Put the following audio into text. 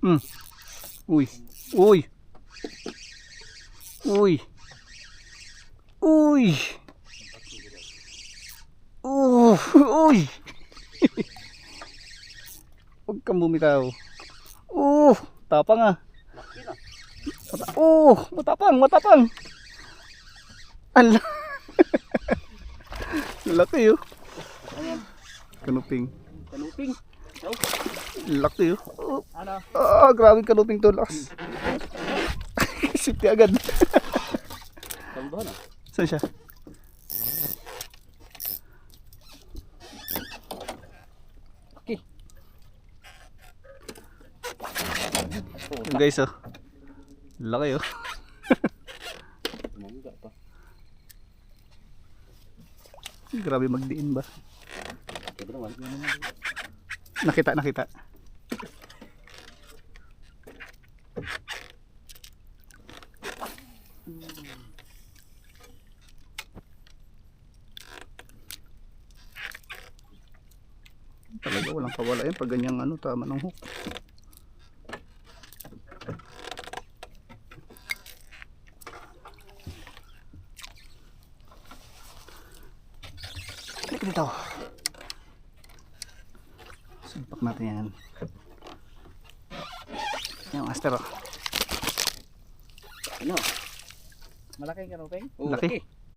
Uy. Uy. Uy. Uy. Uy. Huwag kang bumitaw. Tapang ah. Matapang. Ala. Laki oh. Kanuping. Laki oh. Grabe kanuping to. Lakas. Sipi agad. Saan siya? Okay. Guys oh. Laki oh. Grabe magdiin ba? Nakita. Talaga walang kawala yan pag ganyang ano, tama ng hook. Balik dito. Sumpak natin yan. Yung master oh. Ano? Malaking kanuping? Laki.